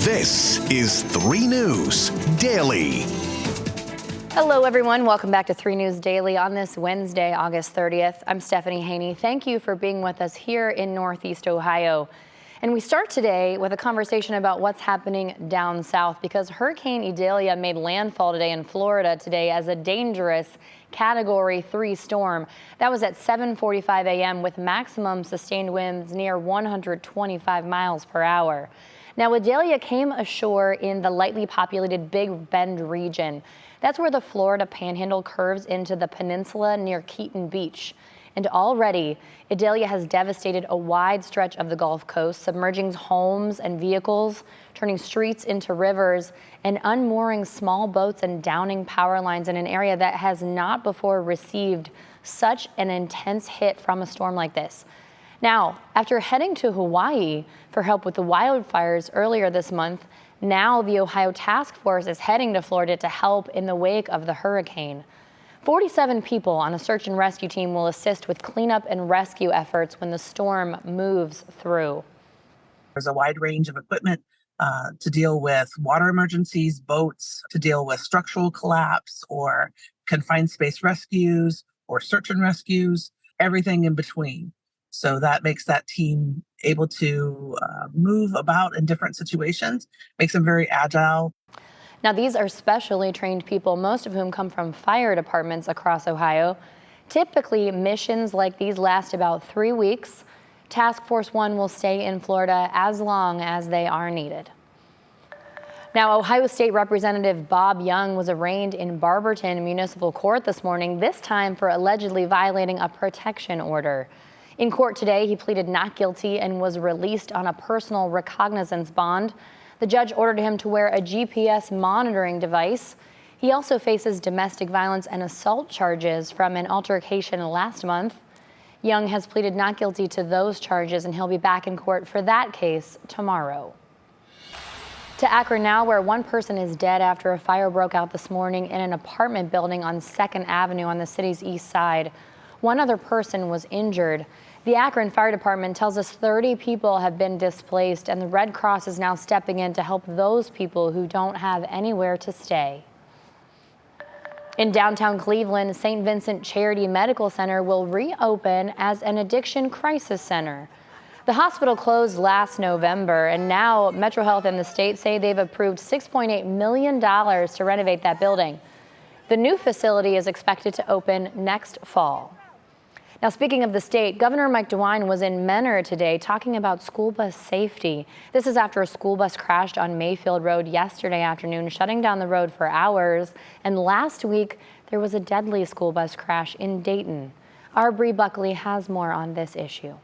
This is 3 News Daily. Hello, everyone. Welcome back to 3 News Daily on this Wednesday, August 30th. I'm Stephanie Haney. Thank you for being with us here in Northeast Ohio. And we start today with a conversation about what's happening down south because Hurricane Idalia made landfall today in Florida today as a dangerous Category 3 storm. That was at 7:45 a.m. with maximum sustained winds near 125 miles per hour. Now, Idalia came ashore in the lightly populated Big Bend region. That's where the Florida Panhandle curves into the peninsula near Keaton Beach. And already, Idalia has devastated a wide stretch of the Gulf Coast, submerging homes and vehicles, turning streets into rivers, and unmooring small boats and downing power lines in an area that has not before received such an intense hit from a storm like this. Now, after heading to Hawaii for help with the wildfires earlier this month, now the Ohio Task Force is heading to Florida to help in the wake of the hurricane. 47 people on a search and rescue team will assist with cleanup and rescue efforts when the storm moves through. There's a wide range of equipment to deal with water emergencies, boats, to deal with structural collapse or confined space rescues or search and rescues, everything in between. So that makes that team able to move about in different situations, makes them very agile. Now, these are specially trained people, most of whom come from fire departments across Ohio. Typically, missions like these last about 3 weeks. Task Force 1 will stay in Florida as long as they are needed. Now, Ohio State Representative Bob Young was arraigned in Barberton Municipal Court this morning, this time for allegedly violating a protection order. In court today, he pleaded not guilty and was released on a personal recognizance bond. The judge ordered him to wear a GPS monitoring device. He also faces domestic violence and assault charges from an altercation last month. Young has pleaded not guilty to those charges, and he'll be back in court for that case tomorrow. To Akron now, where one person is dead after a fire broke out this morning in an apartment building on 2nd Avenue on the city's east side. One other person was injured. The Akron Fire Department tells us 30 people have been displaced, and the Red Cross is now stepping in to help those people who don't have anywhere to stay. In downtown Cleveland, St. Vincent Charity Medical Center will reopen as an addiction crisis center. The hospital closed last November, and now MetroHealth and the state say they've approved $6.8 million to renovate that building. The new facility is expected to open next fall. Now, speaking of the state, Governor Mike DeWine was in Menor today talking about school bus safety. This is after a school bus crashed on Mayfield Road yesterday afternoon, shutting down the road for hours. And last week, there was a deadly school bus crash in Dayton. Our Bree Buckley has more on this issue.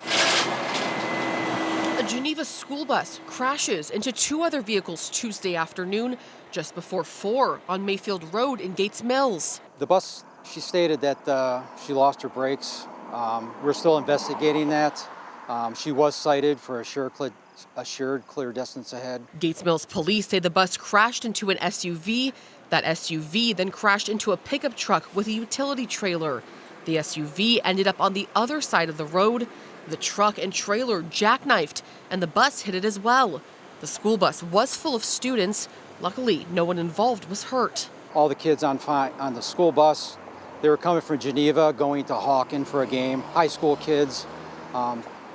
A Geneva school bus crashes into 2 other vehicles Tuesday afternoon, just before 4 on Mayfield Road in Gates Mills. The bus, she stated that she lost her brakes. We're still investigating that. She was cited for assured clear distance ahead. Gates Mills police say the bus crashed into an SUV. That SUV then crashed into a pickup truck with a utility trailer. The SUV ended up on the other side of the road. The truck and trailer jackknifed, and the bus hit it as well. The school bus was full of students. Luckily, no one involved was hurt. All the kids on the school bus, they were coming from Geneva, going to Hawken for a game. High school kids,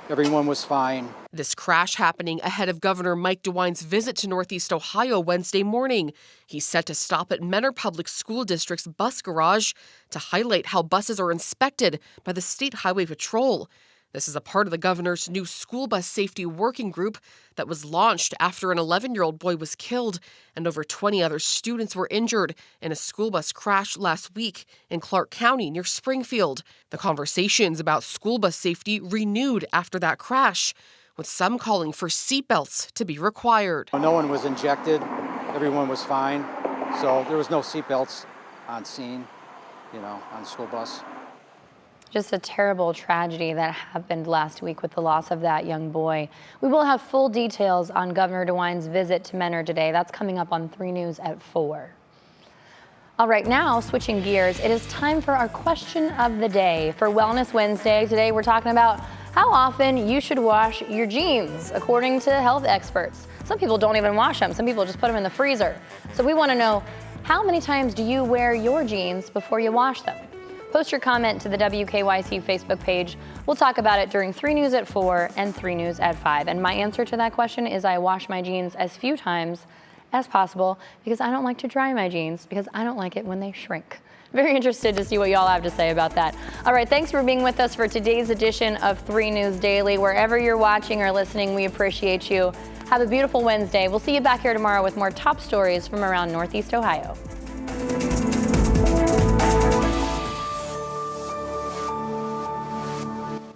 everyone was fine. This crash happening ahead of Governor Mike DeWine's visit to Northeast Ohio Wednesday morning. He's set to stop at Menor Public School District's bus garage to highlight how buses are inspected by the State Highway Patrol. This is a part of the governor's new school bus safety working group that was launched after an 11-year-old boy was killed and over 20 other students were injured in a school bus crash last week in Clark County near Springfield. The conversations about school bus safety renewed after that crash, with some calling for seatbelts to be required. No one was injected. Everyone was fine. So there was no seatbelts on scene, on the school bus. Just a terrible tragedy that happened last week with the loss of that young boy. We will have full details on Governor DeWine's visit to Menor today. That's coming up on 3 News at 4. All right, now switching gears, it is time for our question of the day. For Wellness Wednesday today, we're talking about how often you should wash your jeans, according to health experts. Some people don't even wash them. Some people just put them in the freezer. So we want to know, how many times do you wear your jeans before you wash them? Post your comment to the WKYC Facebook page. We'll talk about it during 3 News at 4 and 3 News at 5. And my answer to that question is I wash my jeans as few times as possible because I don't like to dry my jeans because I don't like it when they shrink. Very interested to see what y'all have to say about that. All right, thanks for being with us for today's edition of 3 News Daily. Wherever you're watching or listening, we appreciate you. Have a beautiful Wednesday. We'll see you back here tomorrow with more top stories from around Northeast Ohio.